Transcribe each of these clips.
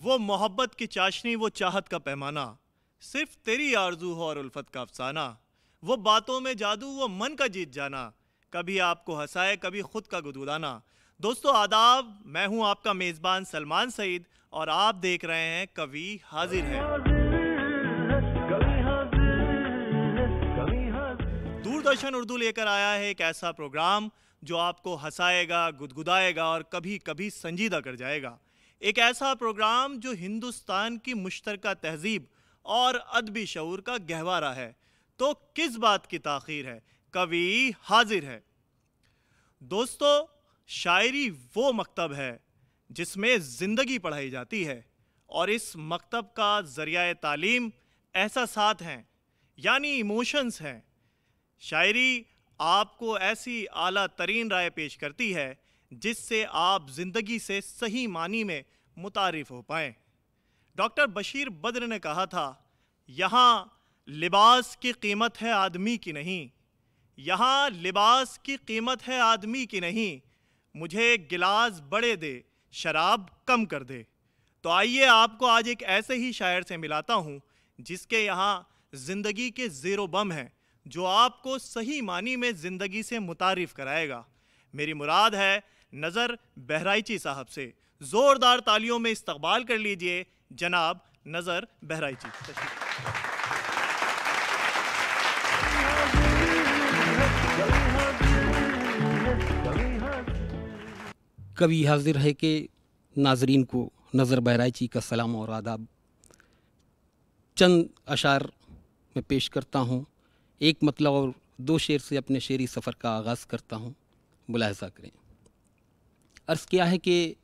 वो मोहब्बत की चाशनी, वो चाहत का पैमाना, सिर्फ तेरी आरजू हो और उल्फत का अफसाना। वो बातों में जादू, वो मन का जीत जाना, कभी आपको हंसाए कभी खुद का गुदगुदाना। दोस्तों आदाब, मैं हूं आपका मेज़बान सलमान सईद और आप देख रहे हैं कवि हाजिर है। दूरदर्शन उर्दू लेकर आया है एक ऐसा प्रोग्राम जो आपको हंसाएगा, गुदगुदाएगा और कभी कभी संजीदा कर जाएगा। एक ऐसा प्रोग्राम जो हिंदुस्तान की मुश्तरका तहजीब और अदबी शऊर का गहवारा है। तो किस बात की ताख़ीर है, कवि हाजिर है। दोस्तों, शायरी वो मकतब है जिसमें ज़िंदगी पढ़ाई जाती है और इस मकतब का ज़रिया तालीम एहसासात हैं, यानी इमोशंस हैं। शायरी आपको ऐसी आला तरीन राय पेश करती है जिससे आप ज़िंदगी से सही मानी में मुतारिफ हो पाएँ। डॉक्टर बशीर बद्र ने कहा था, यहाँ लिबास की कीमत है आदमी की नहीं, यहाँ लिबास की कीमत है आदमी की नहीं, मुझे गिलास बड़े दे, शराब कम कर दे। तो आइए आपको आज एक ऐसे ही शायर से मिलाता हूँ जिसके यहाँ ज़िंदगी के ज़ेरो बम हैं, जो आपको सही मानी में ज़िंदगी से मुतारिफ कराएगा। मेरी मुराद है नज़र बहराइची साहब से। ज़ोरदार तालियों में इस्तकबाल कर लीजिए जनाब नज़र बहराइची। कवि हाजिर है के नाजरीन को नज़र बहराइची का सलाम और आदाब। चंद अशार में पेश करता हूँ, एक मतलब और दो शेर से अपने शेरी सफ़र का आगाज़ करता हूँ, मुलाहज़ा करें। अर्ज़ किया है कि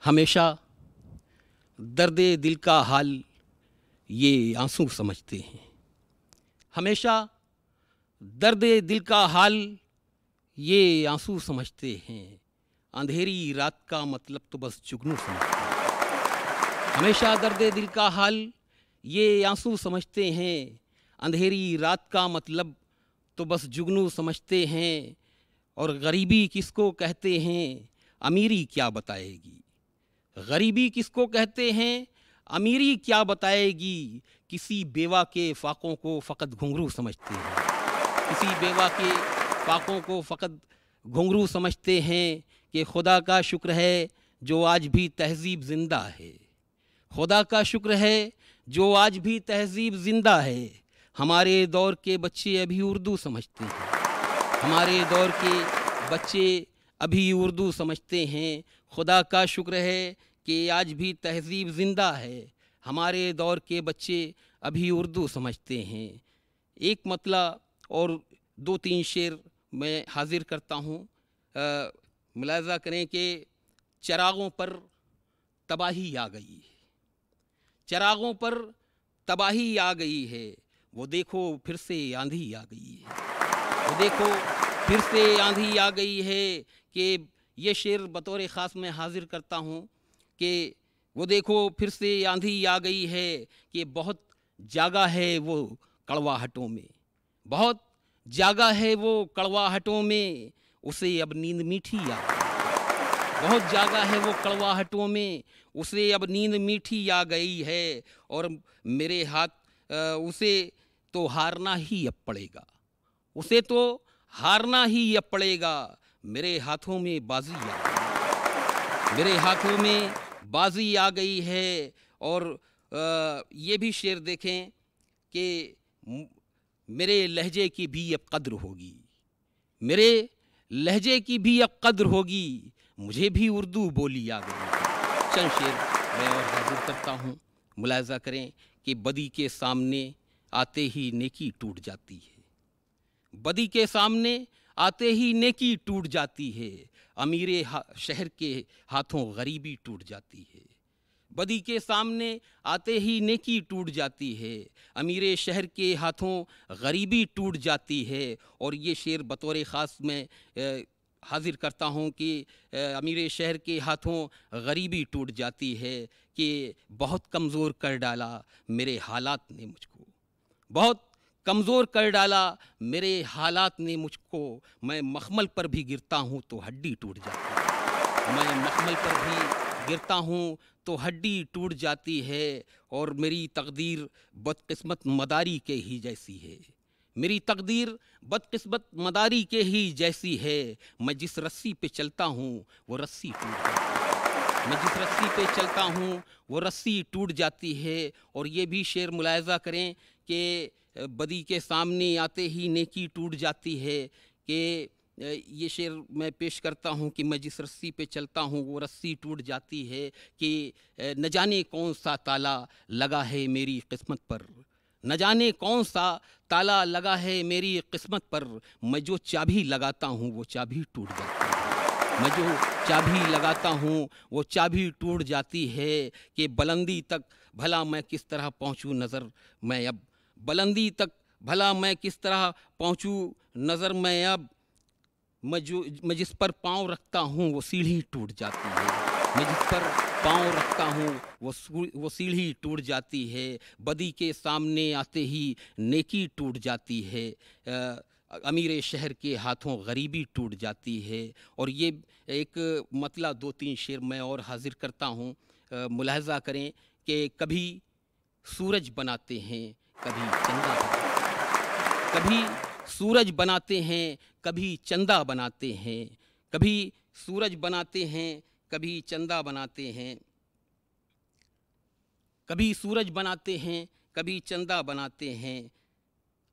हमेशा दर्द दिल का हाल ये आंसू समझते हैं, हमेशा दर्द दिल का हाल ये आंसू समझते हैं, अंधेरी रात का मतलब तो बस जुगनू समझते हैं। हमेशा दर्द दिल का हाल ये आंसू समझते हैं, अंधेरी रात का मतलब तो बस जुगनू समझते हैं। और गरीबी किसको कहते हैं, अमीरी क्या बताएगी, गरीबी किसको कहते हैं, अमीरी क्या बताएगी। किसी बेवा के फाकों को फ़कत घुंघरू समझते हैं, किसी बेवा के फाकों को फ़कत घुंघरू समझते हैं। कि खुदा का शुक्र है जो आज भी तहज़ीब ज़िंदा है, खुदा का शुक्र है जो आज भी तहज़ीब ज़िंदा है। हमारे दौर के बच्चे अभी उर्दू समझते हैं, हमारे दौर के बच्चे अभी उर्दू समझते हैं। खुदा का शुक्र है कि आज भी तहज़ीब ज़िंदा है, हमारे दौर के बच्चे अभी उर्दू समझते हैं। एक मतला और दो तीन शेर मैं हाजिर करता हूँ। मुलाहज़ा करें कि चरागों पर तबाही आ गई है, चरागों पर तबाही आ गई है, वो देखो फिर से आंधी आ गई है, वो देखो फिर से आंधी आ गई है। कि ये शेर बतौर ख़ास में हाजिर करता हूँ कि वो देखो फिर से आंधी आ गई है। कि बहुत जागा है वो कड़वाहटों में, बहुत जागा है वो कड़वाहटों में, उसे अब नींद मीठी आ गई। बहुत जागा है वो कड़वाहटों में, उसे अब नींद मीठी आ गई है। और मेरे हाथ उसे तो हारना ही अब पड़ेगा, उसे तो हारना ही अब पड़ेगा। मेरे हाथों में बाजी आ गई, मेरे हाथों में बाजी आ गई है। और ये भी शेर देखें कि मेरे लहजे की भी अब कद्र होगी, मेरे लहजे की भी अब कद्र होगी, मुझे भी उर्दू बोली आ गई। चंद शेर मैं और हाजिर करता हूँ, मुलाहज़ा करें कि बदी के सामने आते ही नेकी टूट जाती है, बदी के सामने आते ही नेकी टूट जाती है। अमीरे शहर के हाथों गरीबी टूट जाती है, बदी के सामने आते ही नेकी टूट जाती है, अमीरे शहर के हाथों गरीबी टूट जाती है। और ये शेर बतौर ख़ास में हाजिर करता हूँ कि अमीरे शहर के हाथों गरीबी टूट जाती है। कि बहुत कमज़ोर कर डाला मेरे हालात ने मुझको, बहुत कमज़ोर कर डाला मेरे हालात ने मुझको, मैं मखमल पर भी गिरता हूँ तो हड्डी टूट जाती है, मैं मखमल पर भी गिरता हूँ तो हड्डी टूट जाती है और मेरी तकदीर बदकिस्मत मदारी के ही जैसी है। मेरी तकदीर बदकिस्मत मदारी के ही जैसी है। मैं जिस रस्सी पे चलता हूँ वो रस्सी टूट जाती है। मैं जिस रस्सी पे चलता हूँ वो रस्सी टूट जाती है। और ये भी शेर मुलाहिज़ा करें कि बदी के सामने आते ही नेकी टूट जाती है। कि ये शेर मैं पेश करता हूँ कि मैं जिस रस्सी पे चलता हूँ वो रस्सी टूट जाती है। कि न जाने कौन सा ताला लगा है मेरी किस्मत पर, न जाने कौन सा ताला लगा है मेरी किस्मत पर। मैं जो चाबी लगाता हूँ वो चाबी टूट जाती है। मैं जो चाबी लगाता हूँ वो चाबी टूट जाती है। कि बुलंदी तक भला मैं किस तरह पहुँचूँ नज़र मैं अब, बुलंदी तक भला मैं किस तरह पहुँचूँ नज़र मैं अब। मैं जिस पर पाँव रखता हूँ वो सीढ़ी टूट जाती है। मैं जिस पर पाँव रखता हूँ वो सीढ़ी टूट जाती है। बदी के सामने आते ही नेकी टूट जाती है। अमीर शहर के हाथों गरीबी टूट जाती है। और ये एक मतला 2-3 शेर मैं और हाजिर करता हूँ। मुलाहिज़ा करें कि कभी सूरज बनाते हैं कभी चंदा कभी सूरज बनाते हैं कभी चंदा बनाते हैं। कभी सूरज बनाते हैं कभी चंदा बनाते हैं। कभी सूरज बनाते हैं कभी चंदा बनाते हैं।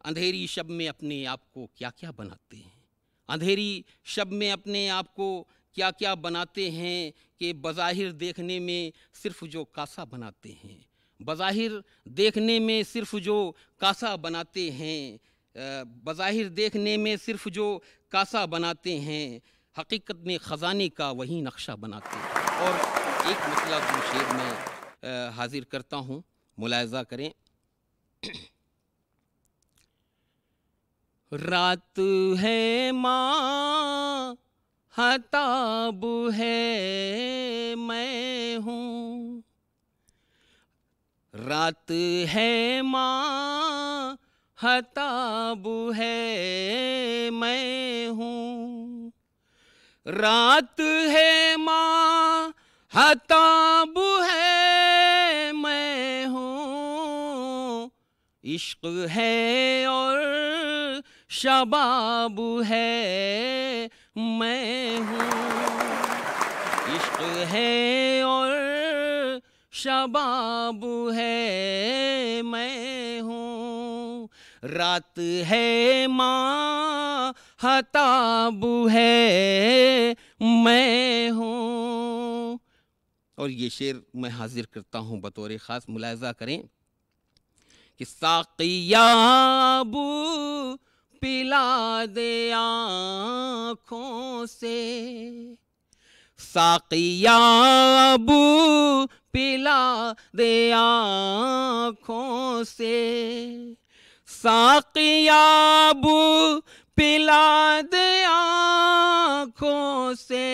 अंधेरी शब में अपने आप को क्या क्या बनाते हैं। अंधेरी शब में अपने आप को क्या क्या बनाते हैं। कि बज़ाहिर देखने में सिर्फ जो कासा बनाते हैं, बज़ाहिर देखने में सिर्फ जो कासा बनाते हैं। बज़ाहिर देखने में सिर्फ जो कासा बनाते हैं, हकीकत में ख़ज़ाने का वही नक्शा बनाते हैं। और एक मतला 2 शेर में हाजिर करता हूँ, मुलाहिज़ा करें। रात है माँ हताब है मैं हूँ, रात है माँ हताब है मैं हूँ, रात है माँ हताब है मैं हूँ। इश्क है और शबाब है मैं हूँ, इश्क है और शबाब है मैं हूँ। रात है माँ हताब है मैं हूँ। और ये शेर मैं हाजिर करता हूँ बतौर ख़ास, मुलाहिज़ा करें कि साक़िया अब पिला दे आँखों से, साक़िया अब पिला दे आँखों से, साक़िया अब पिला दे आँखों से,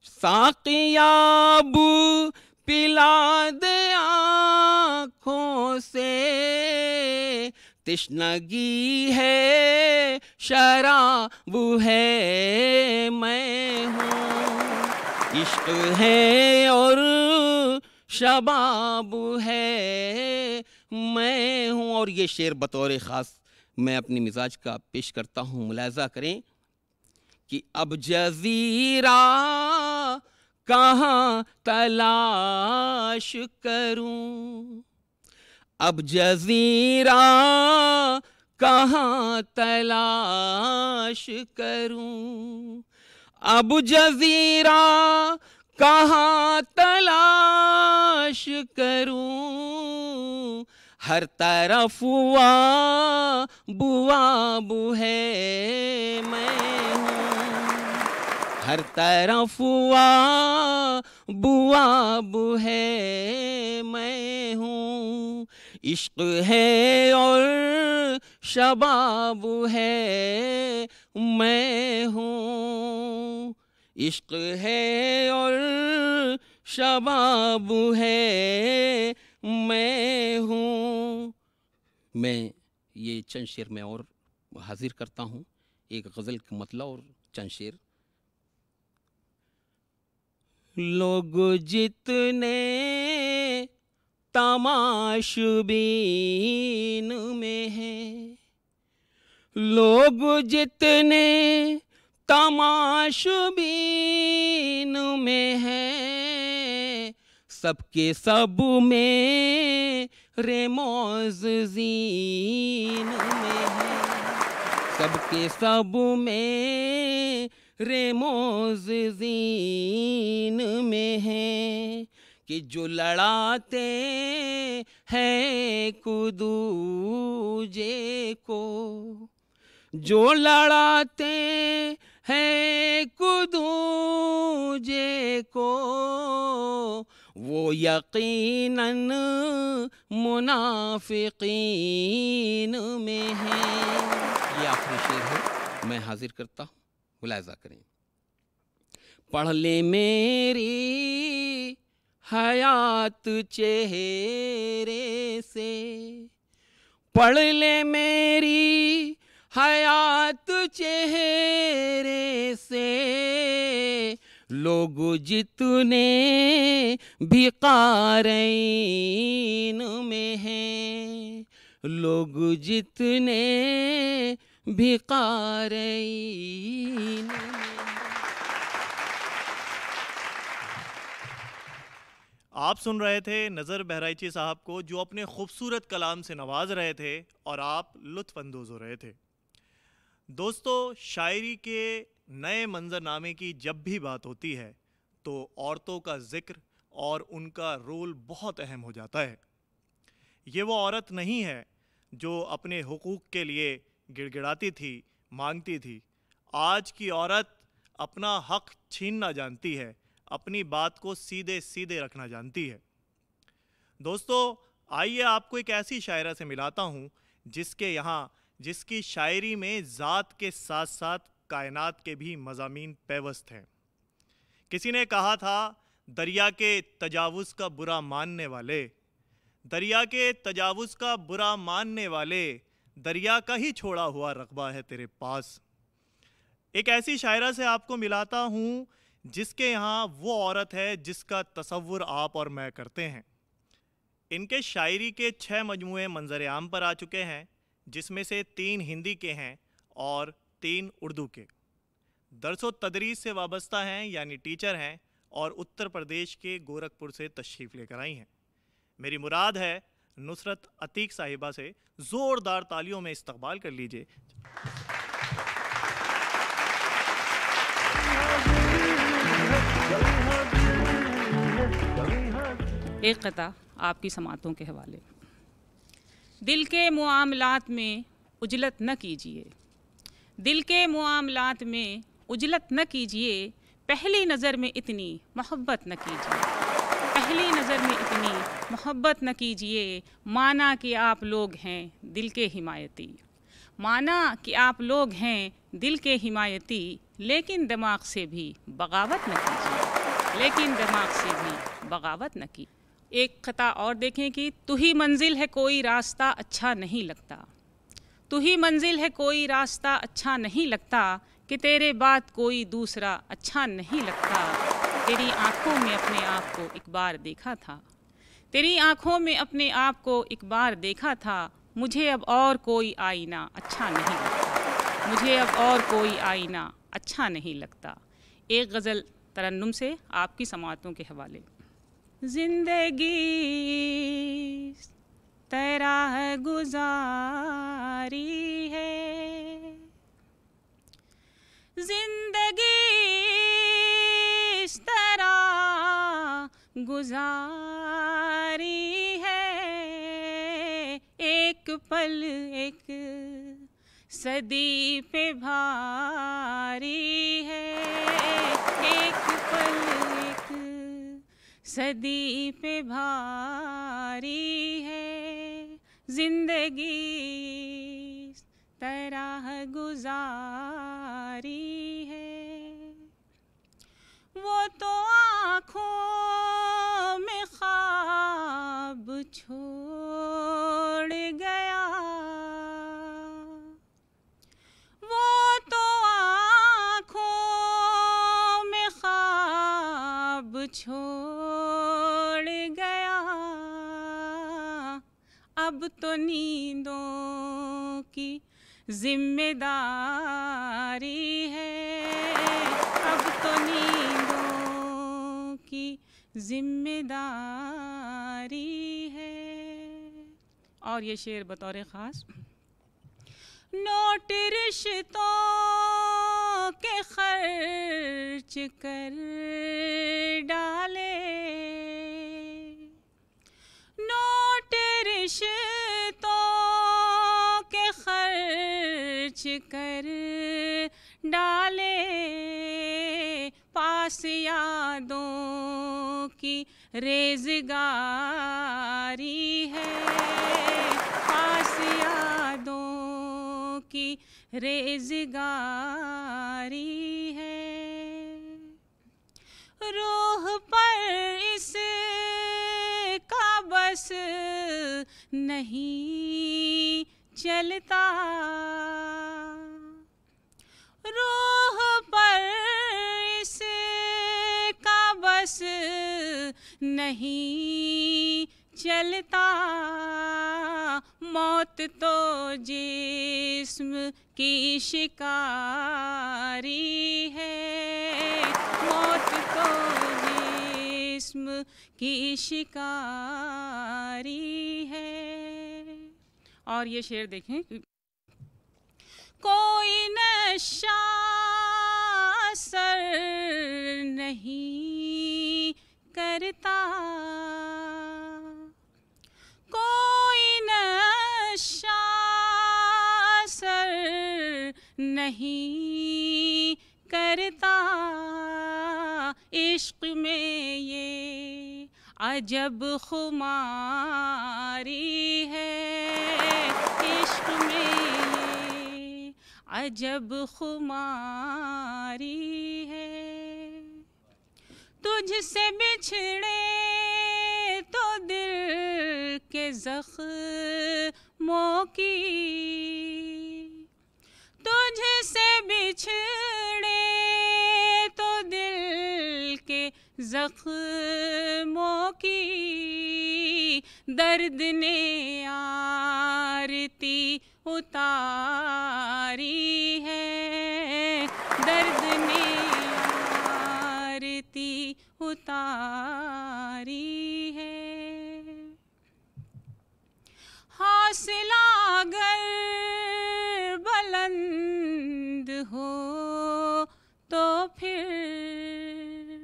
साक़िया अब पिला दे आँखों से। तिश्नगी है शराब है मैं हूँ, इश्क है और शबाब है मैं हूँ। और ये शेर बतौर ख़ास मैं अपनी मिजाज का पेश करता हूँ, मुलाहिज़ा करें कि अब जज़ीरा कहाँ तलाश करूं, अब जज़ीरा कहाँ तलाश करूं, अब जज़ीरा कहाँ तलाश करूं। हर तरफ वाब है मैं हूँ, हर तरफ वाब है मैं हूँ। इश्क है और शबाब है मैं हूँ, इश्क है और शबाब है मैं हूँ। मैं ये चंद शेर में और हाजिर करता हूँ, एक गज़ल का मतला और चंद शेर। लोग जितने तमाशबीन में हैं, लोग जितने तमाशबीन में हैं, सबके सब में रेमोज़ीन में है, सबके सब में रेमोज़ीन में है, कि जो लड़ाते हैं कुदूजे को, जो लड़ाते हैं कुदूजे को, वो यकीनन मुनाफिकीन में है। ये आखिरी शेर है, मैं हाजिर करता हूँ, मुलाहिज़ा करें। पढ़ ले मेरी हयात चेहरे से, पढ़ ले मेरी हयात चेहरे से, लोग जितने भी क़ारीन में हैं, लोग जितने भी क़ारीन में हैं। आप सुन रहे थे नज़र बहराइची साहब को, जो अपने खूबसूरत कलाम से नवाज रहे थे और आप लुत्फ़ अंदोज़ हो रहे थे। दोस्तों, शायरी के नए मंजरनामे की जब भी बात होती है तो औरतों का ज़िक्र और उनका रोल बहुत अहम हो जाता है। ये वो औरत नहीं है जो अपने हुकूक के लिए गिड़गिड़ाती थी, मांगती थी। आज की औरत अपना हक छीनना जानती है, अपनी बात को सीधे सीधे रखना जानती है। दोस्तों, आइए आपको एक ऐसी शायरा से मिलाता हूँ जिसकी शायरी में ज़ात के साथ साथ कायनात के भी मज़ामीन पेवस्त हैं। किसी ने कहा था, दरिया के तजावुज़ का बुरा मानने वाले, दरिया के तजावुज़ का बुरा मानने वाले, दरिया का ही छोड़ा हुआ रक़बा है तेरे पास। एक ऐसी शायरा से आपको मिलाता हूँ जिसके यहाँ वो औरत है जिसका तसव्वुर आप और मैं करते हैं। इनके शायरी के 6 मजमूए मंजर आम पर आ चुके हैं, जिसमें से 3 हिंदी के हैं और 3 उर्दू के। दरसो तदरीस से वाबस्ता हैं, यानी टीचर हैं, और उत्तर प्रदेश के गोरखपुर से तशरीफ़ लेकर आई हैं। मेरी मुराद है नुसरत अतीक साहिबा से ज़ोरदार तालियों में इस्तकबाल कर लीजिए। एक क़ता आपकी समातों के हवाले। दिल के मुआमलात में उजलत न कीजिए, दिल के मुआमलात में उजलत न कीजिए, पहली नज़र में इतनी मोहब्बत न कीजिए, पहली नज़र में इतनी मोहब्बत न कीजिए, माना कि आप लोग हैं दिल के हिमायती, माना कि आप लोग हैं दिल के हिमायती, लेकिन दिमाग से भी बगावत न कीजिए, लेकिन दिमाग से भी बगावत न की। एक ख़ता और देखें कि तू ही मंजिल है कोई रास्ता अच्छा नहीं लगता, तू ही मंजिल है कोई रास्ता अच्छा नहीं लगता, कि तेरे बाद कोई दूसरा अच्छा नहीं लगता। तेरी आँखों में अपने आप को एक बार देखा था, तेरी आँखों में अपने आप को एक बार देखा था, मुझे अब और कोई आईना अच्छा नहीं लगता, मुझे अब और कोई आईना अच्छा नहीं लगता। एक गज़ल तरन्नुम से आपकी समातों के हवाले। ज़िंदगी तेरा गुजारी है, ज़िंदगी तेरा गुजारी है, एक पल एक सदी पे भारी है, एक पल एक सदी पे भारी है, ज़िंदगी तरह गुजारी है। वो तो आँखों में ख्वाब छोड़ गया, वो तो आँखों में ख्वाब छोड़ गया, अब तो नींदों की जिम्मेदारी है, अब तो नींदों की जिम्मेदारी है। और ये शेर बतौर ख़ास, नोट रिश्तों के खर्च कर डाले, नोट रिश्तों के खर्च कर डाले, पास यादों की रेज़गारी है, पास यादों की रेज़गारी है। रूह पर इसका बस नहीं चलता, रूह पर इसका बस नहीं चलता, मौत तो जिस्म की शिकारी है, मौत तो जिस्म की शिकारी है। और ये शेर देखें, कोई नशा असर नहीं करता, कोई नशा असर नहीं करता, इश्क में ये अजब खुमारी है, इश्क में ये अजब खुमारी है। तुझसे बिछड़े तो दिल के ज़ख्मों की, तुझसे बिछड़े तो दिल के ज़ख्मों की, दर्द ने आरती उतारी है, दर्द ने आरती उतारी है। हौसला अगर बुलंद हो तो फिर,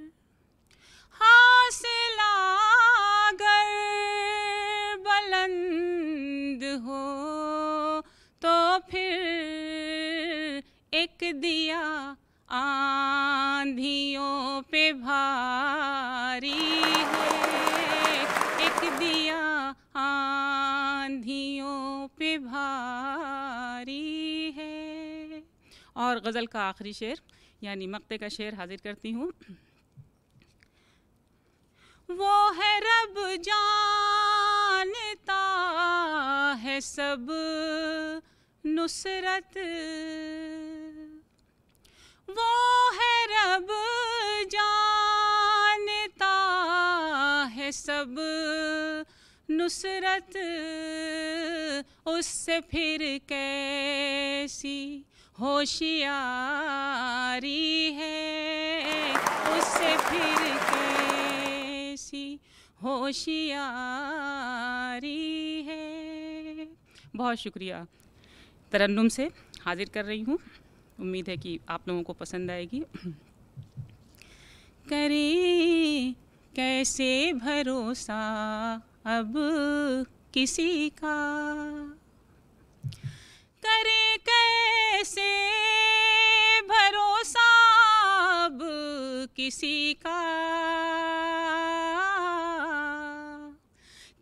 हौसला अगर बुलंद हो तो फिर, एक दिया आंधियों पे भारी है, एक दिया आंधियों पे भारी है। और गज़ल का आखिरी शेर यानी मक्ते का शेर हाजिर करती हूँ। वो है रब जानता है सब नुसरत, वो है रब जानता है सब नुसरत, उससे फिर कैसी होशियारी है, उससे फिर कैसी होशियारी है। बहुत शुक्रिया। तरन्नुम से हाजिर कर रही हूँ, उम्मीद है कि आप लोगों को पसंद आएगी। करें कैसे भरोसा अब किसी का, करें कैसे भरोसा अब किसी का,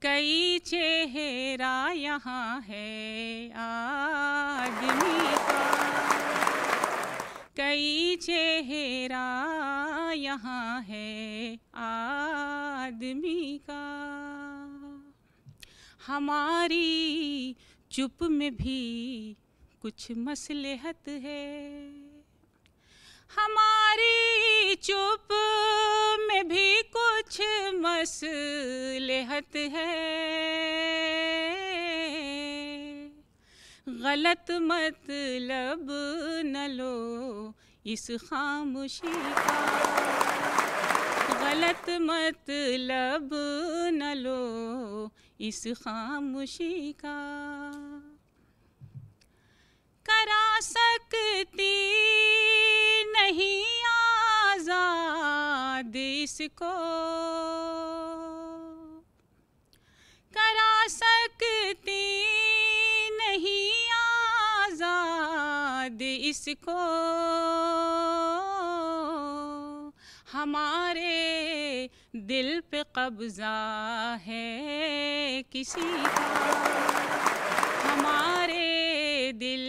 कई चेहरा यहाँ है आदमी का, कई चेहरा यहाँ है आदमी का, हमारी चुप में भी कुछ मसलहत है, हमारी चुप में भी कुछ मसलहत है, गलत मतलब न लो इस खामोशी का, गलत मतलब न लो इस खामोशी का। करा सकती नहीं आजाद इसको, करा सकती नहीं आजाद इसको, हमारे दिल पे कब्जा है किसी का, हमारे दिल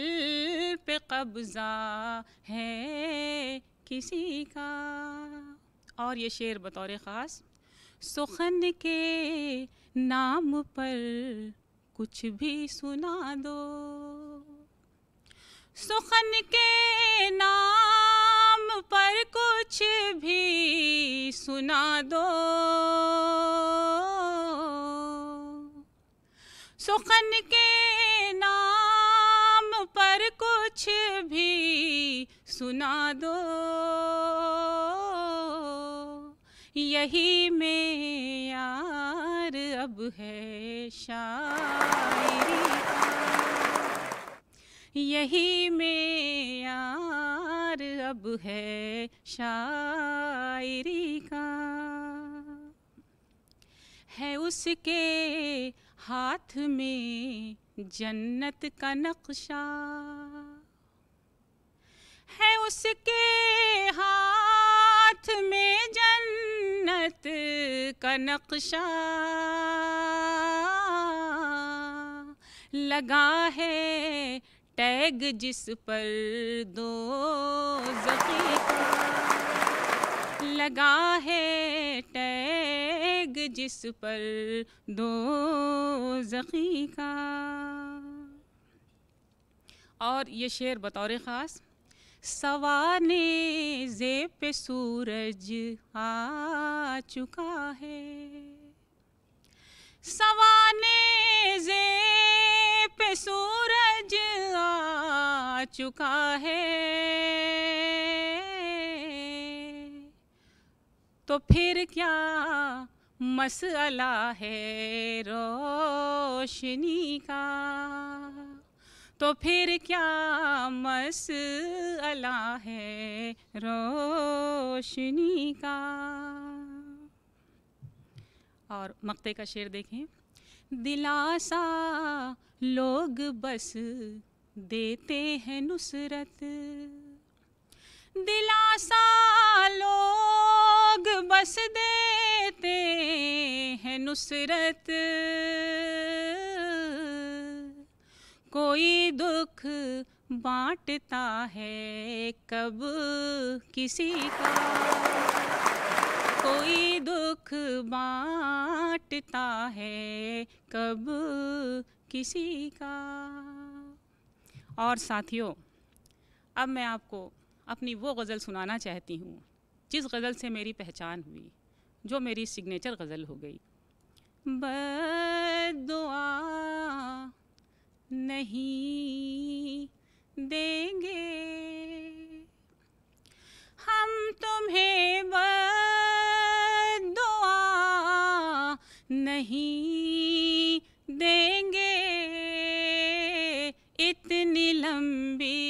पे कब्जा है किसी का। और ये शेर बतौर ख़ास, सुखन के नाम पर कुछ भी सुना दो, सुखन के नाम पर कुछ भी सुना दो, सुखन के नाम पर कुछ भी सुना दो, यही मेयार अब है शायरी का, यही मेयार अब है शायरी का। है उसके हाथ में जन्नत का नक्शा, है उसके हाथ में जन्नत का नक्शा, लगा है टैग जिस पर दोज़खी का, लगा है टैग जिस पर दोज़खी का। और ये शेर बतौर ख़ास, सवाने ज़े पे सूरज आ चुका है, सवाने ज़े पे सूरज आ चुका है, तो फिर क्या मसला है रोशनी का, तो फिर क्या मसला है रोशनी का। और मक्ते का शेर देखें, दिलासा लोग बस देते हैं नुसरत, दिलासा लोग बस देते हैं नुसरत, कोई दुख बांटता है कब किसी का, कोई दुख बांटता है कब किसी का। और साथियों, अब मैं आपको अपनी वो गज़ल सुनाना चाहती हूँ जिस गज़ल से मेरी पहचान हुई, जो मेरी सिग्नेचर गज़ल हो गई। बद्दुआ नहीं देंगे हम तुम्हें, बद्दुआ नहीं देंगे, इतनी लंबी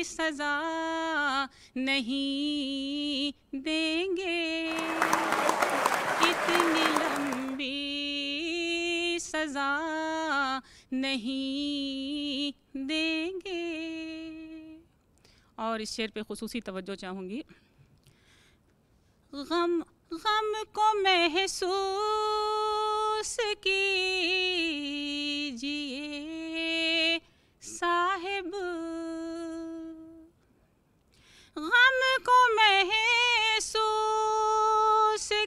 सज़ा नहीं देंगे, इतनी लंबी सज़ा नहीं देंगे। और इस शेर पे खुसूसी तवज्जो चाहूँगी। गम गम को महसूस कीजिए साहिब, गम को महसूस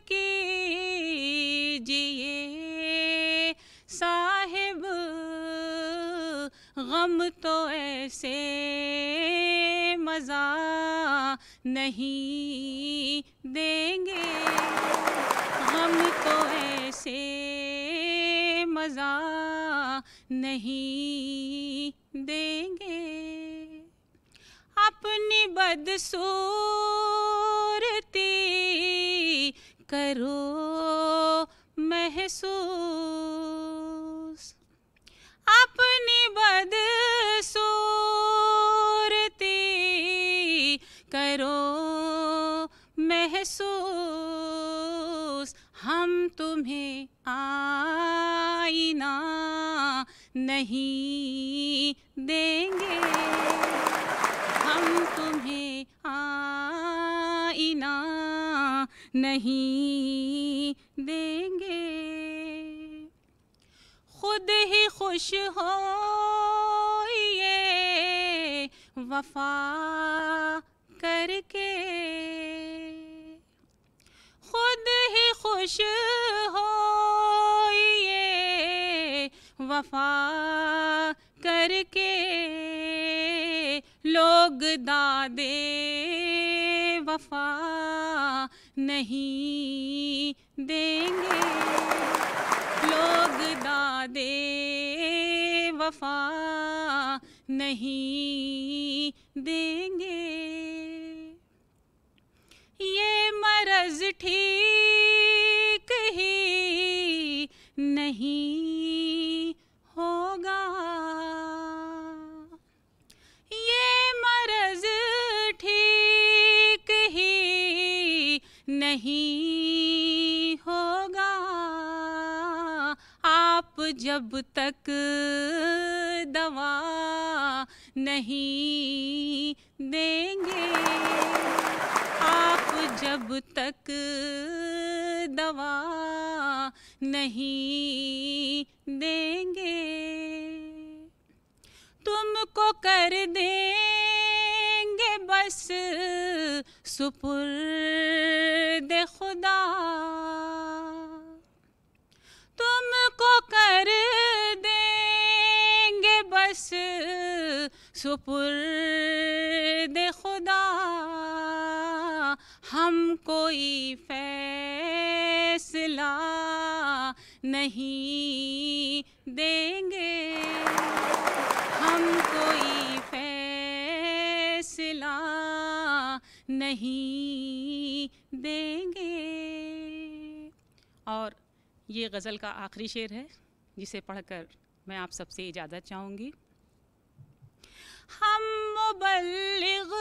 कीजिए साहिब, गम तो ऐसे मज़ा नहीं देंगे, हम तो ऐसे मज़ा नहीं देंगे। अपनी बदसूरती करो महसूस, अपनी बदसूरती करो महसूस। हम तुम्हें आईना नहीं देंगे, हम तुम्हें आईना नहीं देंगे। खुद ही खुश होइए वफा करके, खुद ही खुश होइए वफा करके। लोग दादे वफा नहीं देंगे, लोग दादे वफा नहीं देंगे। ये मरज़ ठीक ही नहीं होगा, ये मरज़ ठीक ही नहीं होगा। आप जब तक दवा नहीं देंगे, आप जब तक दवा नहीं देंगे, तुमको कर देंगे बस सुपुर्द खुदा, तुमको कर देंगे बस सुपुर्द खुदा। हम कोई फैसला नहीं देंगे, हम कोई फैसला नहीं देंगे। और ये गज़ल का आखिरी शेर है जिसे पढ़कर मैं आप सबसे इजाज़त चाहूँगी। हम मुबल्लिग़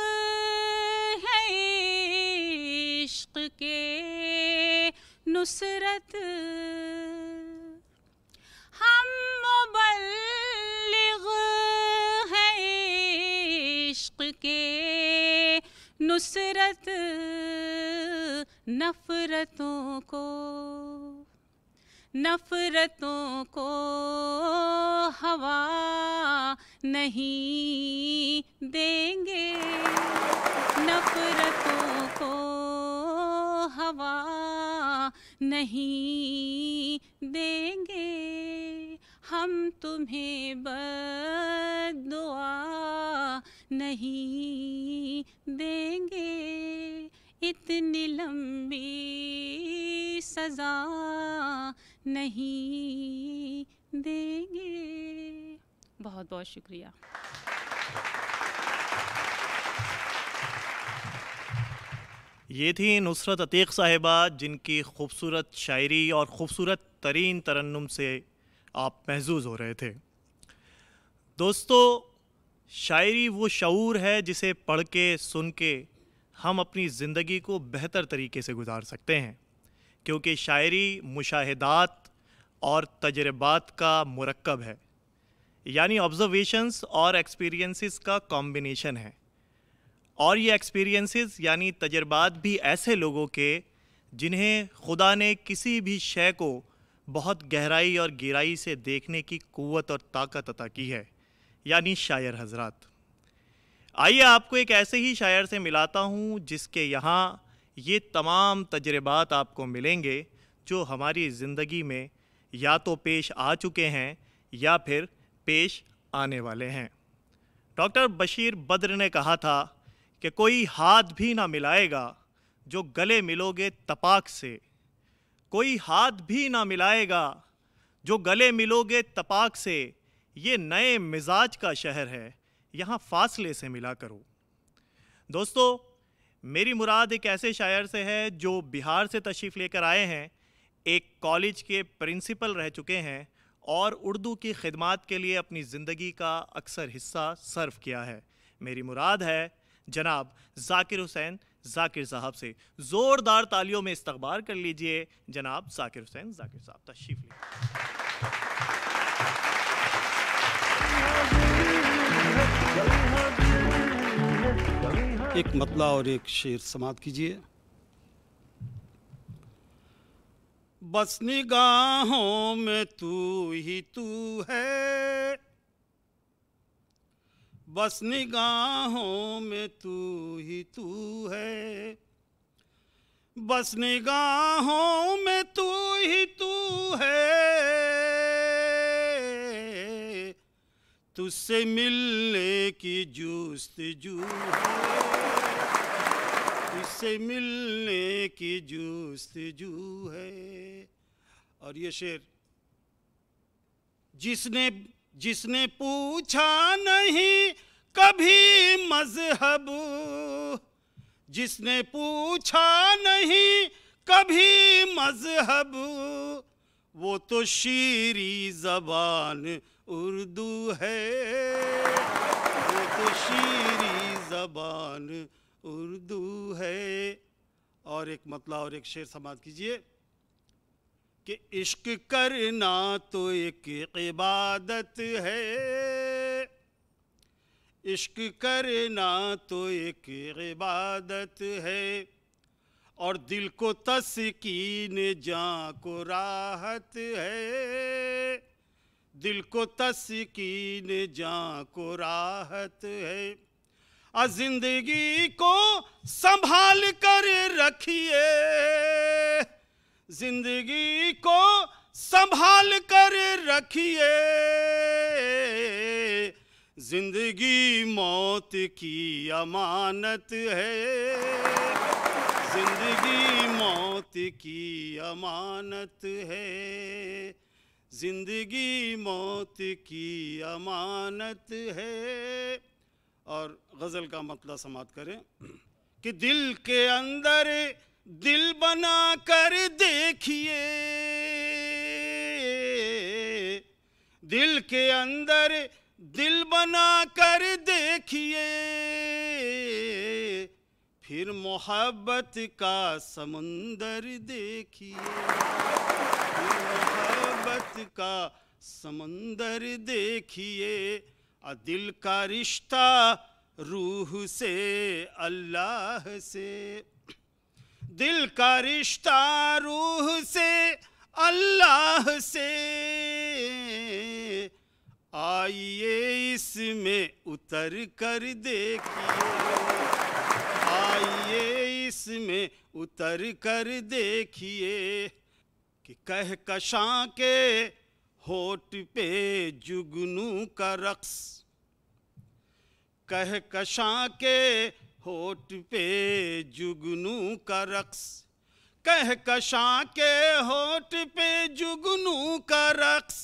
हैं इश्क़ के नुसरत, हम मुबल्लिग़ हैं इश्क़ के नुसरत। नफ़रतों को हवा नहीं देंगे, नफ़रतों को हवा नहीं देंगे। हम तुम्हें बद्दुआ नहीं देंगे, इतनी लंबी सज़ा नहीं देंगे। बहुत बहुत शुक्रिया। ये थी नुसरत अतीक साहिबा, जिनकी खूबसूरत शायरी और ख़ूबसूरत तरीन तरन्नुम से आप महजूज़ हो रहे थे। दोस्तों, शायरी वो शऊर है जिसे पढ़ के सुन के हम अपनी ज़िंदगी को बेहतर तरीके से गुजार सकते हैं, क्योंकि शायरी मुशाहिदात और तजर्बात का मुरक्कब है, यानी ऑब्ज़र्वेशंस और एक्सपीरियंसेस का कॉम्बिनेशन है। और ये एक्सपीरियंसेस यानी तजर्बात भी ऐसे लोगों के जिन्हें खुदा ने किसी भी शय को बहुत गहराई और गहराई से देखने की क़ुव्वत और ताकत अता की है, यानी शायर हज़रात। आइए आपको एक ऐसे ही शायर से मिलाता हूँ जिसके यहाँ ये तमाम तजर्बात आपको मिलेंगे जो हमारी ज़िंदगी में या तो पेश आ चुके हैं या फिर पेश आने वाले हैं। डॉक्टर बशीर बद्र ने कहा था कि कोई हाथ भी ना मिलाएगा जो गले मिलोगे तपाक से, कोई हाथ भी ना मिलाएगा जो गले मिलोगे तपाक से। ये नए मिजाज का शहर है, यहाँ फासले से मिला करो। दोस्तों, मेरी मुराद एक ऐसे शायर से है जो बिहार से तशरीफ़ लेकर आए हैं, एक कॉलेज के प्रिंसिपल रह चुके हैं और उर्दू की खिदमत के लिए अपनी ज़िंदगी का अक्सर हिस्सा सर्व किया है। मेरी मुराद है जनाब ज़ाकिर हुसैन ज़ाकिर साहब से। ज़ोरदार तालियों में इस्तकबाल कर लीजिए जनाब ज़ाकिर हुसैन ज़ाकिर साहब, तशरीफ़ लीजिए। एक मतला और एक शेर समात कीजिए। बस निगाहों में तू ही तू है, बस निगाहों में तू ही तू है, बस निगाहों में तू ही तू है, तुझसे मिलने की जुस्तजू है, तुझसे मिलने की जुस्तजू है। और ये शेर, जिसने पूछा नहीं कभी मजहब, जिसने पूछा नहीं कभी मजहब, वो तो शीरी ज़बान उर्दू है, वो तो शीरी ज़बान उर्दू है। और एक मतला और एक शेर समात कीजिए कि इश्क करना तो एक इबादत है, इश्क करना तो एक इबादत है, और दिल को तस्कीन जान को राहत है, दिल को तस्कीन जान को राहत है। जिंदगी को संभाल कर रखिए, जिंदगी को संभाल कर रखिए, जिंदगी मौत की अमानत है, जिंदगी मौत की अमानत है, जिंदगी मौत की अमानत है। और गज़ल का मतलब समात करें कि दिल के अंदर दिल बना कर देखिए, दिल के अंदर दिल बना कर देखिए, फिर मोहब्बत का समुंदर देखिए, फिर मोहब्बत का समुंदर देखिए। दिल का रिश्ता रूह से अल्लाह से, दिल का रिश्ता रूह से अल्लाह से, आइए इसमें उतर कर देखिए, आइए इसमें उतर कर देखिए कि कहकशां के होठ पे जुगनू का रक्स, कहकशां के होठ पे जुगनू का रक्स, कहकशां के होठ पे जुगनू का रक्स,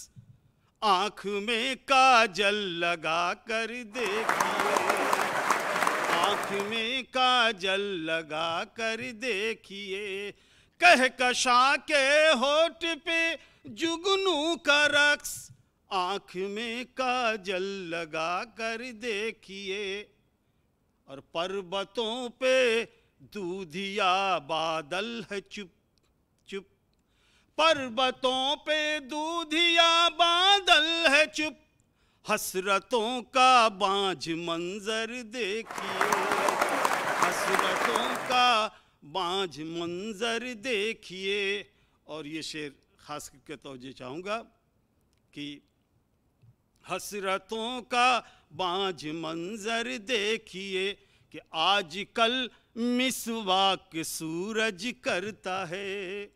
आँख में काजल लगा कर देखिए, आँख में काजल लगा कर देखिए, कहकशां के होठ पे जुगनू का रक्स, आँख में काजल लगा कर देखिए। और पर्वतों पे दूधिया बादल है चुप चुप, पर्वतों पे दूधिया बादल है चुप, हसरतों का बांझ मंजर देखिए, हसरतों का बांझ मंजर देखिए। और ये शेर खास करके तवज्जो चाहूँगा कि हसरतों का बांझ मंजर देखिए कि आजकल मिसवाक सूरज करता है,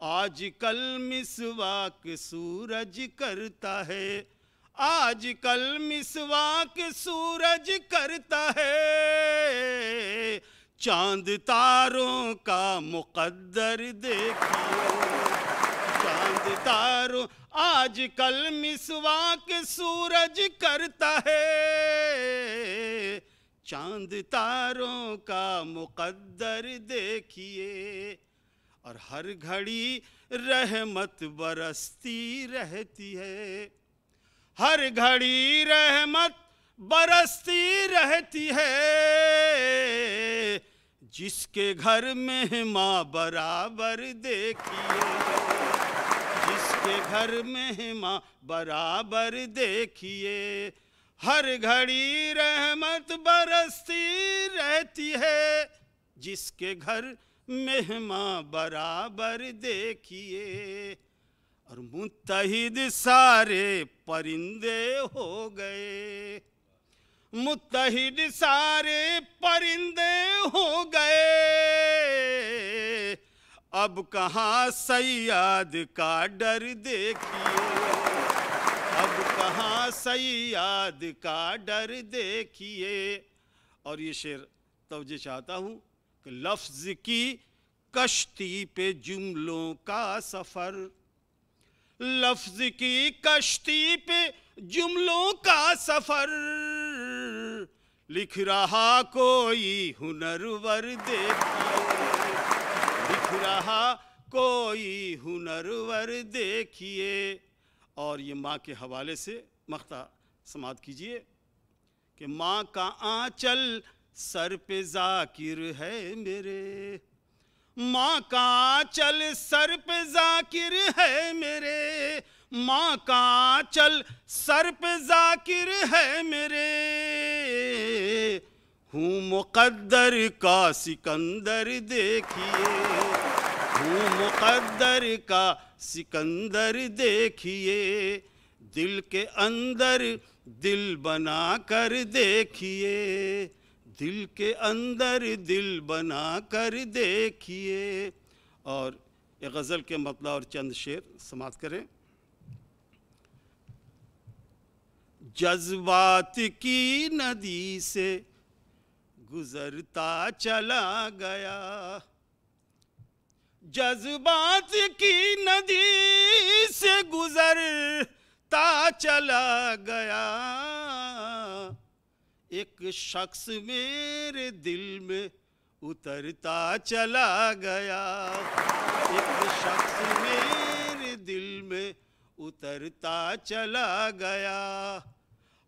आजकल मिसवाक सूरज करता है, आजकल मिसवाक सूरज करता है, चांद तारों का मुकद्दर देखिए, चांद तारों। आजकल मिसवाक सूरज करता है, चांद तारों का मुकद्दर देखिए। और हर घड़ी रहमत बरसती रहती है, हर घड़ी रहमत बरसती रहती है। जिसके घर मेहमां बराबर देखिए, जिसके घर मेहमां बराबर देखिए। हर घड़ी रहमत बरसती रहती है, जिसके घर मेहमां बराबर देखिए। और मुत्तहिद सारे परिंदे हो गए, मुत्तहिद सारे परिंदे हो गए। अब कहाँ सैयाद का डर देखिए, अब कहाँ सैयाद का डर देखिए। और ये शेर तवज्जो चाहता हूँ कि लफ्ज़ की कश्ती पे जुमलों का सफ़र, लफ्ज़ की कश्ती पे जुमलों का सफ़र। लिख रहा कोई हुनरवर देखिए, लिख रहा कोई हुनरवर देखिए। और ये माँ के हवाले से मख्ता समात कीजिए कि माँ का आंचल सर पे जाकिर है मेरे, माँ का आंचल सर पे जाकिर है मेरे, माँ का आंचल सर पे जाकिर है मेरे। हूँ मुक़द्दर का सिकंदर देखिए, हूँ मुक़द्दर का सिकंदर देखिए। दिल के अंदर दिल बना कर देखिए, दिल के अंदर दिल बना कर देखिए। और एक गज़ल के मतलब और चंद शेर समाप्त करें। जज्बात की नदी से गुजरता चला गया, जज्बात की नदी से गुजरता चला गया। एक शख्स मेरे दिल में उतरता चला गया, एक शख्स मेरे दिल में उतरता चला गया।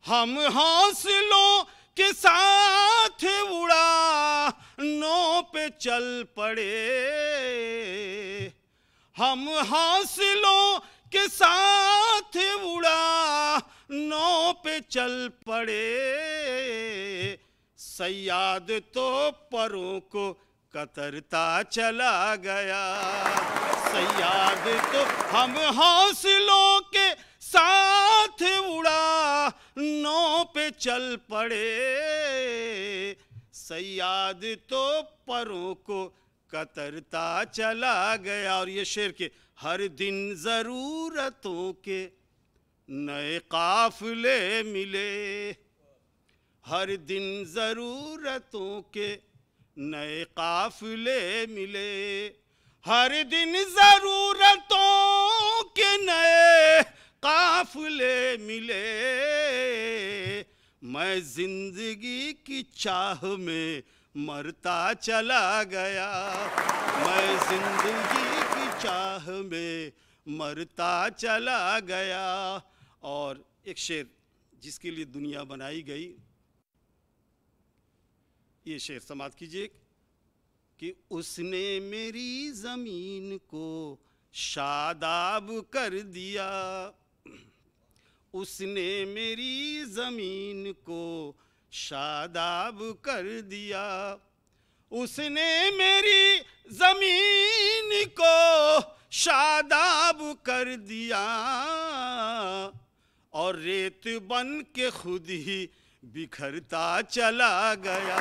हम हौसलों के साथ उड़ानों पे चल पड़े, हम हौसलों के साथ उड़ानों पे चल पड़े। सैयाद तो परों को कतरता चला गया, सैयाद तो हम हौसलों के साथ उड़ानों पे चल पड़े। सैयाद तो परों को कतरता चला गया। और ये शेर के हर दिन ज़रूरतों के नए काफ़िले मिले, हर दिन ज़रूरतों के नए काफ़िले मिले, हर दिन ज़रूरतों के नए काफ़िले मिले। मैं ज़िंदगी की चाह में मरता चला गया, मैं ज़िंदगी की चाह में मरता चला गया। और एक शेर जिसके लिए दुनिया बनाई गई, ये शेर समाप्त कीजिए कि उसने मेरी ज़मीन को शादाब कर दिया, उसने मेरी ज़मीन को शादाब कर दिया, उसने मेरी ज़मीन को शादाब कर दिया। और रेत बन के खुद ही बिखरता चला गया,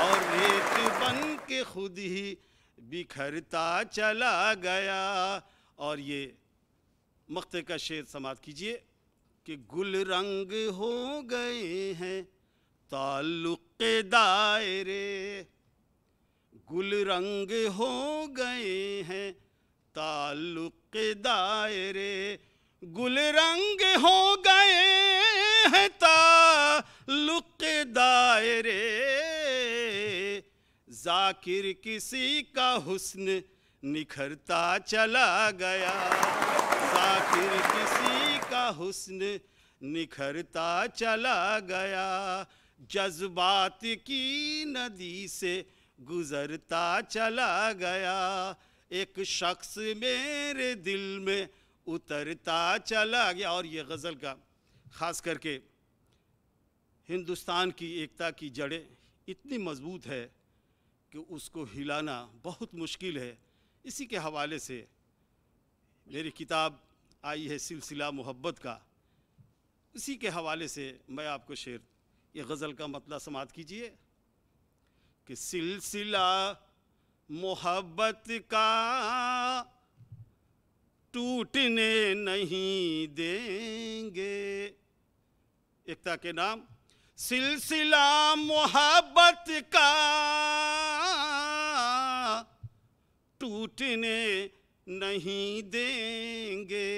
और रेत बन के खुद ही बिखरता चला गया। और ये मक्ते का शेर समाप्त कीजिए कि गुल रंग हो गए हैं ताल्लुक़ के दायरे, गुल रंग हो गए हैं ताल्लुक़ के दायरे, गुल रंग हो गए हैं ताल्लुक़ के दायरे। ज़ाकिर किसी का हुस्न निखरता चला गया, ज़ाकिर किसी का हुस्न निखरता चला गया, जज्बात की नदी से गुज़रता चला गया, एक शख्स मेरे दिल में उतरता चला गया। और ये गज़ल का ख़ास करके हिंदुस्तान की एकता की जड़ें इतनी मज़बूत है कि उसको हिलाना बहुत मुश्किल है। इसी के हवाले से मेरी किताब आई है सिलसिला मोहब्बत का, इसी के हवाले से मैं आपको शेर, ये गज़ल का मतलब समाअत कीजिए कि सिलसिला मोहब्बत का टूटने नहीं देंगे। एकता के नाम सिलसिला मोहब्बत का टूटने नहीं देंगे,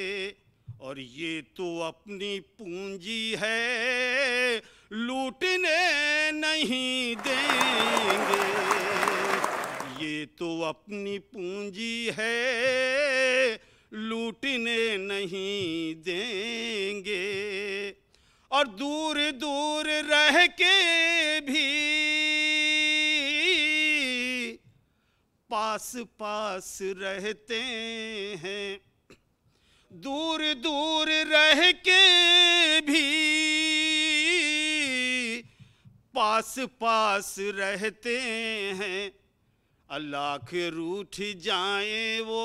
और ये तो अपनी पूंजी है लूटने नहीं देंगे, ये तो अपनी पूंजी है लूटने नहीं देंगे। और दूर दूर रह के भी पास पास रहते हैं, दूर दूर रह के भी पास पास रहते हैं। लाख रूठ जाए वो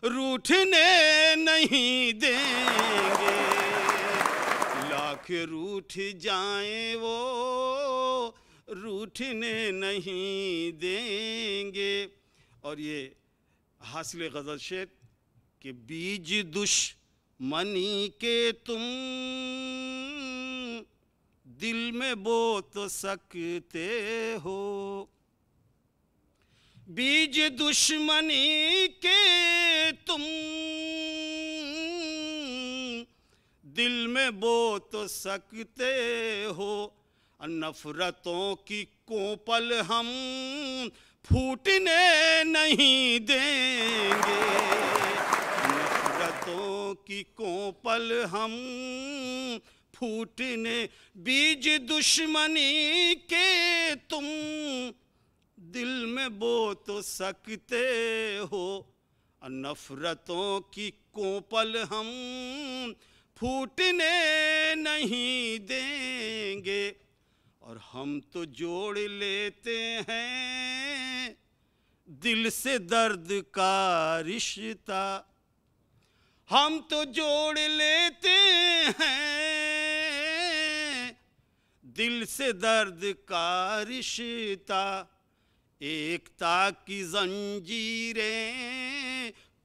रूठने नहीं देंगे, लाख रूठ जाए वो रूठने नहीं देंगे। और ये हासिल गज़ल शेर कि बीज दुश्मनी के तुम दिल में बो तो सकते हो, बीज दुश्मनी के तुम दिल में बो तो सकते हो, नफ़रतों की कोपल हम फूटने नहीं देंगे, नफ़रतों की कोपल हम फूटने, बीज दुश्मनी के तुम दिल में बो तो सकते हो, नफ़रतों की कोपल हम फूटने नहीं देंगे। और हम तो जोड़ लेते हैं दिल से दर्द का रिश्ता, हम तो जोड़ लेते हैं दिल से दर्द का रिश्ता, एकता की जंजीरें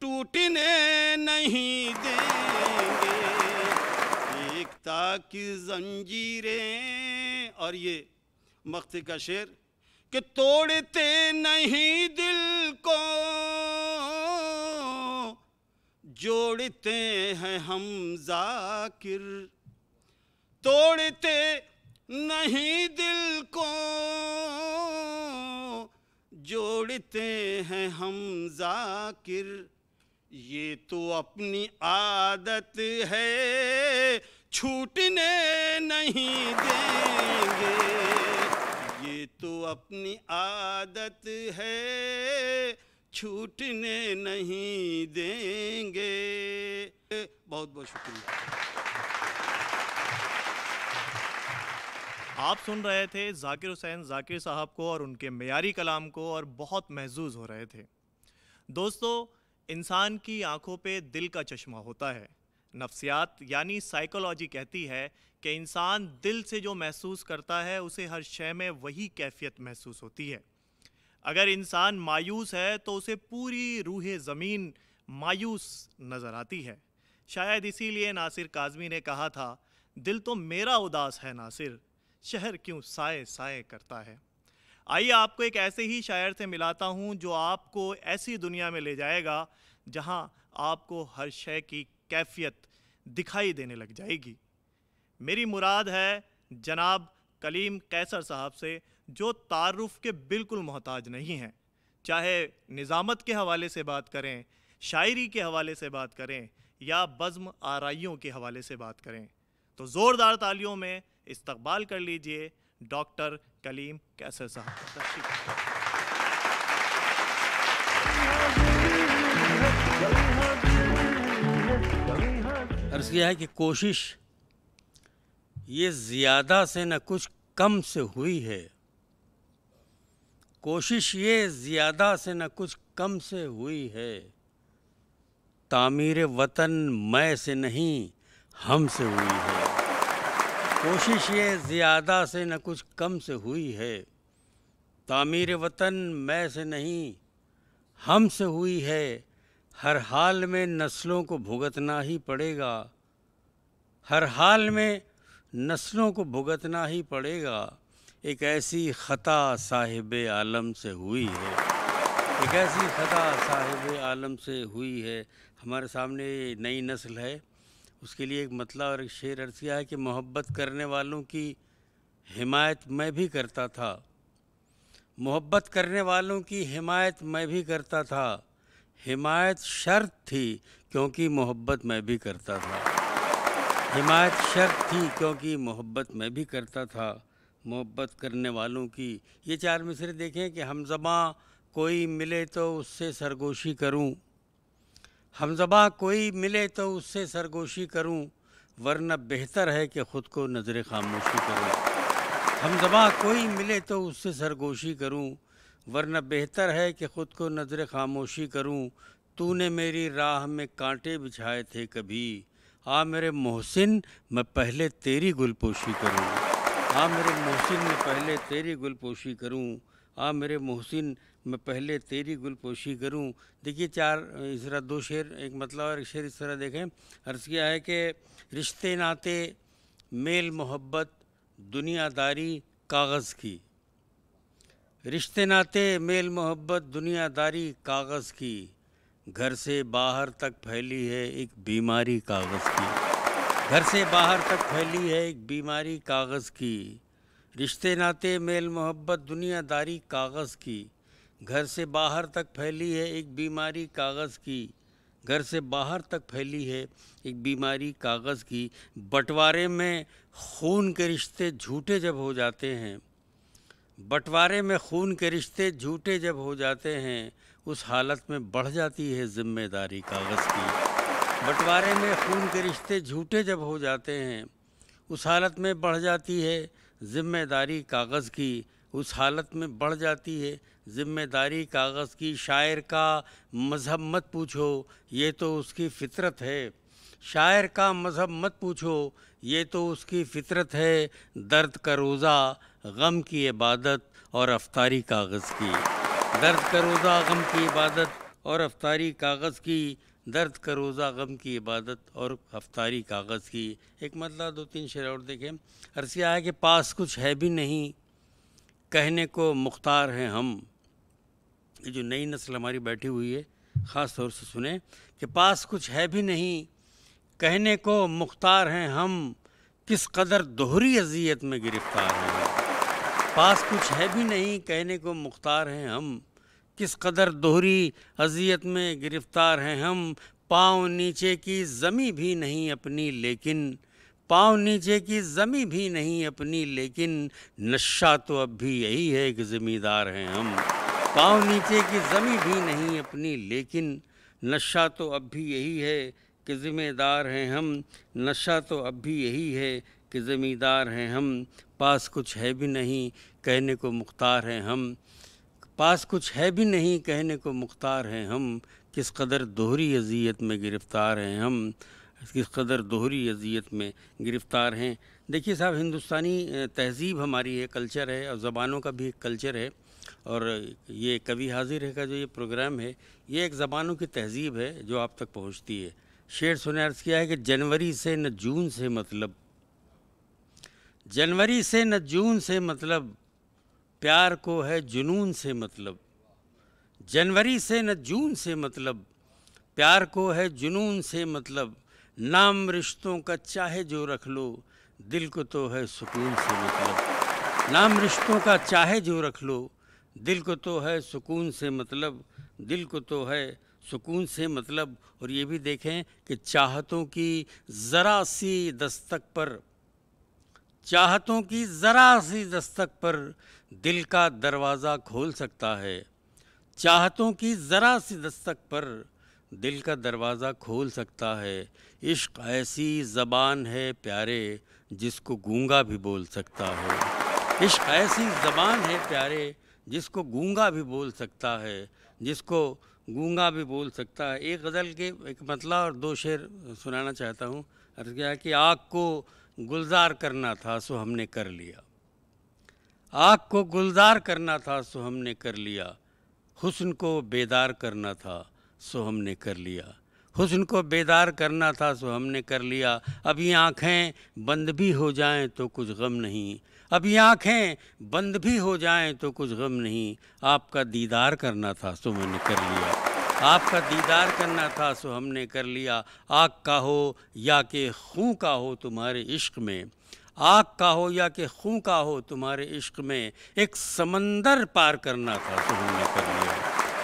टूटने नहीं देंगे, एकता की जंजीरें। और ये मक्ते का शेर कि तोड़ते नहीं दिल को जोड़ते हैं हम ज़ाकिर, तोड़ते नहीं दिल को जोड़ते हैं हम ज़ाकिर, ये तो अपनी आदत है छूटने नहीं देंगे, ये तो अपनी आदत है छूटने नहीं देंगे। बहुत बहुत शुक्रिया। आप सुन रहे थे ज़ाकिर हुसैन ज़ाकिर साहब को और उनके मेयारी कलाम को, और बहुत महजूज हो रहे थे। दोस्तों, इंसान की आंखों पे दिल का चश्मा होता है। नफ्सियात यानी साइकोलॉजी कहती है कि इंसान दिल से जो महसूस करता है उसे हर शय में वही कैफियत महसूस होती है। अगर इंसान मायूस है तो उसे पूरी रूह ज़मीन मायूस नज़र आती है। शायद इसीलिए नासिर काज़मी ने कहा था, दिल तो मेरा उदास है नासिर, शहर क्यों साए साए करता है। आइए आपको एक ऐसे ही शायर से मिलाता हूँ जो आपको ऐसी दुनिया में ले जाएगा जहाँ आपको हर शय की कैफियत दिखाई देने लग जाएगी। मेरी मुराद है जनाब कलीम कैसर साहब से, जो तारुफ के बिल्कुल मोहताज नहीं हैं। चाहे निज़ामत के हवाले से बात करें, शायरी के हवाले से बात करें या बज़्म आराइयों के हवाले से बात करें, तो ज़ोरदार तालियों में इस्तकबाल कर लीजिए डॉक्टर कलीम कैसर साहब का। तशरीफ़। अर्ज़ किया है कि कोशिश ये ज़्यादा से न कुछ कम से हुई है, कोशिश ये ज़्यादा से न कुछ कम से हुई है, तामीर वतन मैं से नहीं हम से हुई है। कोशिश ये ज़्यादा से न कुछ कम से हुई है, तामीर वतन मैं से नहीं हम से हुई है। हर हाल में नस्लों को भुगतना ही पड़ेगा, हर हाल में नस्लों को भुगतना ही पड़ेगा। एक ऐसी ख़ता साहिब आलम से हुई है, एक ऐसी ख़ता साहिब आलम से हुई है। हमारे सामने नई नस्ल है, उसके लिए एक मतलब और एक शेर अर्ज़ किया है कि मोहब्बत करने वालों की हिमायत मैं भी करता था, मोहब्बत करने वालों की हिमायत मैं भी करता था। हिमायत शर्त थी क्योंकि मोहब्बत मैं भी करता था, हिमायत शर्त थी क्योंकि मोहब्बत मैं भी करता था। मोहब्बत करने वालों की ये चार मिसरे देखें कि हमज़बां कोई मिले तो उससे सरगोशी करूं, हमज़बां कोई मिले तो उससे सरगोशी करूं, वरना बेहतर है कि ख़ुद को नज़र खामोशी करूं। हमज़बां कोई मिले तो उससे सरगोशी करूं, वरना बेहतर है कि ख़ुद को नज़र खामोशी करूं। तूने मेरी राह में कांटे बिछाए थे कभी, आ मेरे मोहसिन मैं पहले तेरी गुलपोशी करूं, आ मेरे मोहसिन मैं पहले तेरी गुलपोशी करूं, आ मेरे मोहसिन मैं पहले तेरी गुलपोशी करूं। देखिए चार इस तरह दो शेर, एक मतलब और एक शेर इस तरह देखें। अर्ज़ किया है कि रिश्ते नाते मेल मोहब्बत दुनियादारी कागज़ की, रिश्ते नाते मेल मोहब्बत दुनियादारी कागज़ की, घर से बाहर तक फैली है एक बीमारी कागज़ की, घर से बाहर तक फैली है एक बीमारी कागज़ की। रिश्ते नाते मेल मोहब्बत दुनियादारी कागज़ की, घर से बाहर तक फैली है एक बीमारी कागज़ की, घर से बाहर तक फैली है एक बीमारी कागज़ की। बंटवारे में खून के रिश्ते झूठे जब हो जाते हैं, बंटवारे में खून के रिश्ते झूठे जब हो जाते हैं, उस हालत में बढ़ जाती है ज़िम्मेदारी कागज़ की। बंटवारे में खून के रिश्ते झूठे जब हो जाते हैं, उस हालत में बढ़ जाती है ज़िम्मेदारी कागज़ की, उस हालत में बढ़ जाती है ज़िम्मेदारी कागज़ की। शायर का मज़हब मत पूछो ये तो उसकी फ़ितरत है, शायर का मज़हब मत पूछो ये तो उसकी फ़ितरत है। दर्द का रोज़ा गम की इबादत और अफ्तारी कागज़ की, दर्द का रोज़ा गम की इबादत और अफ्तारी कागज़ की, दर्द का रोज़ा गम की इबादत और अफ्तारी कागज़ की। एक मतलब दो तीन शेर और देखें। अर्ज़ किया है कि पास कुछ है भी नहीं कहने को मुख्तार हैं हम। ये जो नई नस्ल हमारी बैठी हुई है ख़ास तौर से सुने कि पास कुछ है भी नहीं कहने को मुख्तार हैं हम, किस कदर दोहरी अज़ियत में गिरफ़्तार हैं हम। पास कुछ है भी नहीं कहने को मुख्तार हैं हम, किस कदर दोहरी अज़ियत में गिरफ़्तार हैं हम। पाँव नीचे की ज़मी भी नहीं अपनी लेकिन, पाँव नीचे की ज़मी भी नहीं अपनी लेकिन, नशा तो अब भी यही है कि ज़मींदार हैं हम। पाँव नीचे की ज़मी भी नहीं अपनी लेकिन, नशा तो अब भी यही है कि ज़िम्मेदार हैं हम, नशा तो अब भी यही है कि ज़मींदार हैं हम। पास कुछ है भी नहीं कहने को मुख्तार हैं हम, पास कुछ है भी नहीं कहने को मुख्तार हैं हम, किस कदर दोहरी अज़ियत में गिरफ़्तार हैं हम, किस कदर दोहरी अज़ियत में गिरफ़्तार हैं। देखिए साहब, हिंदुस्तानी तहज़ीब हमारी है, कल्चर है और ज़बानों का भी एक कल्चर है। और ये कवि हाज़िर है का जो ये प्रोग्राम है, ये एक ज़बानों की तहज़ीब है जो आप तक पहुँचती है। शेर सुने अर्ज़ किया है कि जनवरी से न जून से मतलब, जनवरी से न जून से मतलब, प्यार को है जुनून से मतलब। जनवरी से न जून से मतलब, प्यार को है जुनून से मतलब। नाम रिश्तों का चाहे जो रख लो, दिल को तो है सुकून से मतलब। नाम रिश्तों का चाहे जो रख लो, दिल को तो है सुकून से मतलब। दिल को तो है सुकून से मतलब। और ये भी देखें कि चाहतों की ज़रा सी दस्तक पर, चाहतों की ज़रा सी दस्तक पर दिल का दरवाज़ा खोल सकता है। चाहतों की ज़रा सी दस्तक पर दिल का दरवाज़ा खोल सकता है। इश्क ऐसी ज़बान है प्यारे, जिसको गूंगा भी बोल सकता है। इश्क ऐसी ज़बान है प्यारे, जिसको गूंगा भी बोल सकता है। जिसको गूंगा भी बोल सकता है। एक गज़ल के एक मतला और दो शेर सुनाना चाहता हूँ। अर्ज़ किया कि आग को गुलजार करना था सो हमने कर लिया। आग को गुलजार करना था सो हमने कर लिया। हुस्न को बेदार करना था सो हमने कर लिया। हुस्न को बेदार करना था सो हमने कर लिया। अब ये आँखें बंद भी हो जाएं तो कुछ गम नहीं। अब ये आँखें बंद भी हो जाएं तो कुछ गम नहीं। आपका दीदार करना था सो मैंने कर लिया। आपका दीदार करना था सो हमने कर लिया। आग का हो या कि खूं का हो तुम्हारे इश्क में, आग का हो या कि खूं का हो तुम्हारे इश्क में, एक समंदर पार करना था सो हमने कर लिया।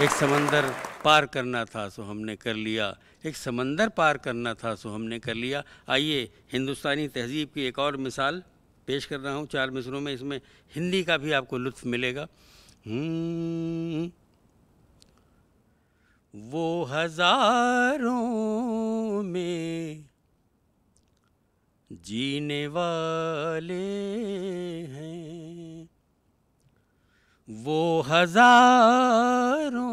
एक समंदर पार करना था सो हमने कर लिया। एक समंदर पार करना था सो हमने कर लिया। आइए हिंदुस्तानी तहज़ीब की एक और मिसाल पेश कर रहा हूँ 4 मिसरों में। इसमें हिंदी का भी आपको लुत्फ़ मिलेगा। वो हज़ारों में जीने वाले हैं, वो हज़ारों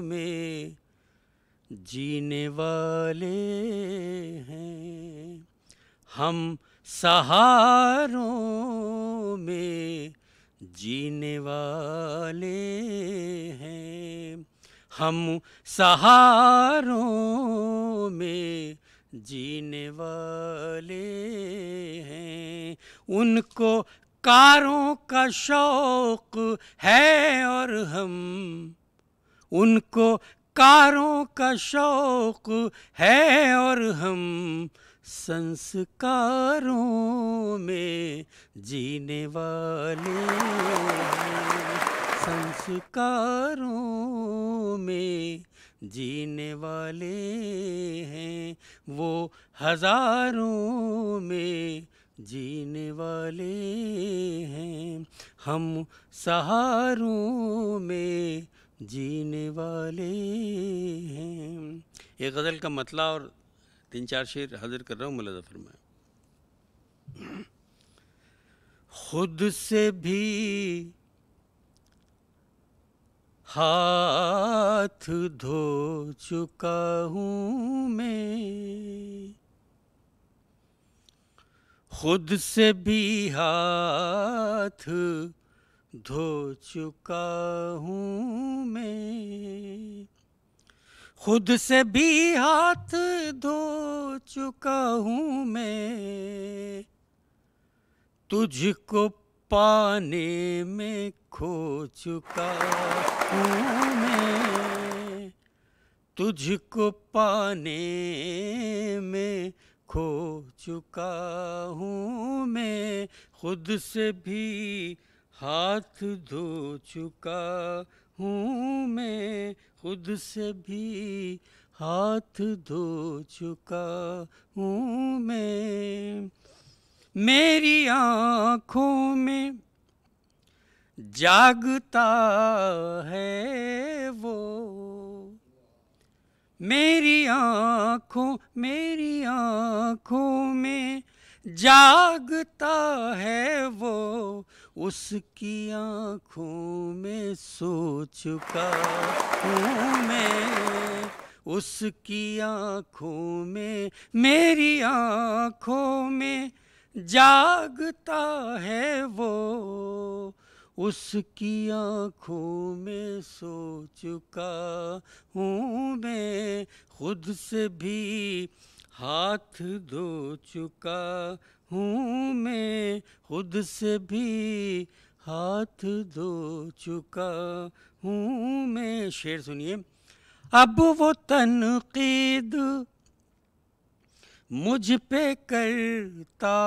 में जीने वाले हैं। हम सहारों में जीने वाले हैं। हम सहारों में जीने वाले हैं। उनको कारों का शौक है और हम, उनको कारों का शौक है और हम संस्कारों में जीने वाले हैं। संस्कारों में जीने वाले हैं। वो हज़ारों में जीने वाले हैं। हम सहारों में जीने वाले हैं। एक गज़ल का मतला और 3-4 शेर हाजिर कर रहा हूँ। मुलाज़ा फरमाएं। खुद से भी हाथ धो चुका हूँ मैं, खुद से भी हाथ धो चुका हूँ मैं, खुद से भी हाथ धो चुका हूँ मैं। तुझको पाने में खो चुका हूँ मैं, तुझको पाने में खो चुका हूँ मैं। खुद से भी हाथ धो चुका हूँ मैं, खुद से भी हाथ धो चुका हूँ मैं। मेरी आँखों में जागता है वो, मेरी आँखों में जागता है वो, उसकी आँखों में सो चुका हूँ मैं। उसकी आँखों में, मेरी आँखों में जागता है वो, उसकी आँखों में सो चुका हूँ मैं, खुद से भी हाथ धो चुका हूँ मैं, खुद से भी हाथ धो चुका हूँ मैं। शेर सुनिए। अब वो तनकीद मुझ पे करता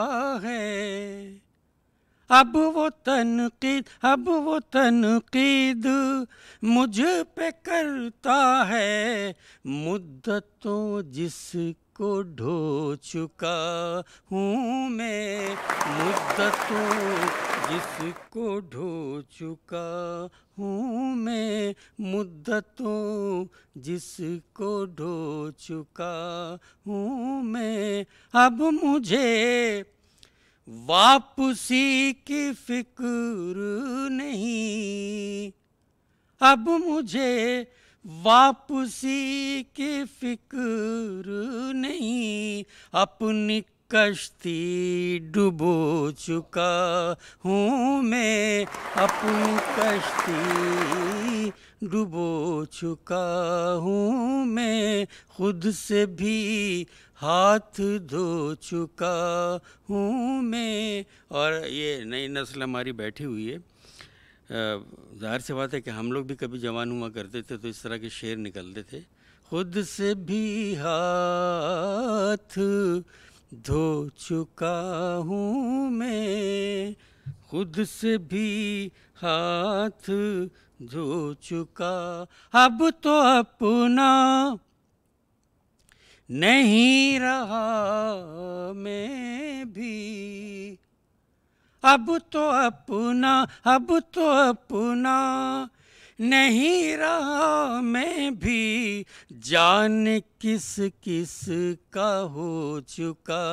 है, अब वो तनकीद मुझ पे करता है, मुद्दतों जिसको ढो चुका हूँ मैं, मुद्दतों जिसको ढो चुका हूँ मैं, मुद्दतों जिसको ढो चुका हूँ मैं। अब मुझे वापसी की फिक्र नहीं, अब मुझे वापसी की फिक्र नहीं, अपनी कश्ती डुबो चुका हूँ मैं, अपनी कश्ती डुबो चुका हूँ मैं, खुद से भी हाथ धो चुका हूँ मैं। और ये नई नस्ल हमारी बैठी हुई है, ज़ाहिर सी बात है कि हम लोग भी कभी जवान हुआ करते थे तो इस तरह के शेर निकलते थे। खुद से भी हाथ धो चुका हूँ मैं, खुद से भी हाथ धो चुका, अब तो अपना नहीं रहा मैं भी, अब तो अपना नहीं रहा मैं भी, जाने किस किस का हो चुका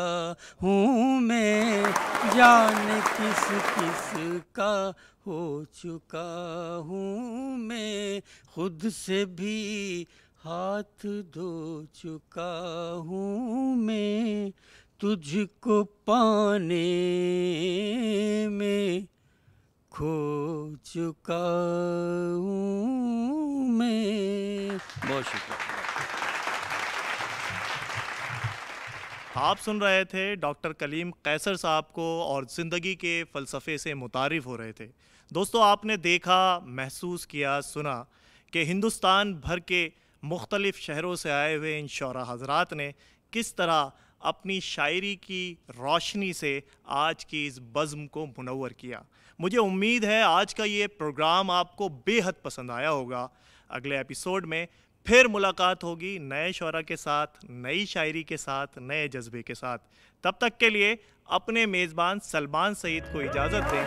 हूँ मैं, जाने किस किस का हो चुका हूँ मैं, खुद से भी हाथ धो चुका हूँ मैं, तुझको पाने में खो चुका हूँ मैं। बहुत शुक्रिया। आप सुन रहे थे डॉक्टर कलीम कैसर साहब को और ज़िंदगी के फ़लसफ़े से मुतारिफ़ हो रहे थे। दोस्तों, आपने देखा, महसूस किया, सुना कि हिंदुस्तान भर के मुख्तलिफ़ शहरों से आए हुए इन शौरा हज़रात ने किस तरह अपनी शायरी की रोशनी से आज की इस बज़्म को मुनव्वर किया। मुझे उम्मीद है आज का ये प्रोग्राम आपको बेहद पसंद आया होगा। अगले एपिसोड में फिर मुलाकात होगी नए शौरा के साथ, नई शायरी के साथ, नए जज्बे के साथ। तब तक के लिए अपने मेज़बान सलमान सईद को इजाज़त दें।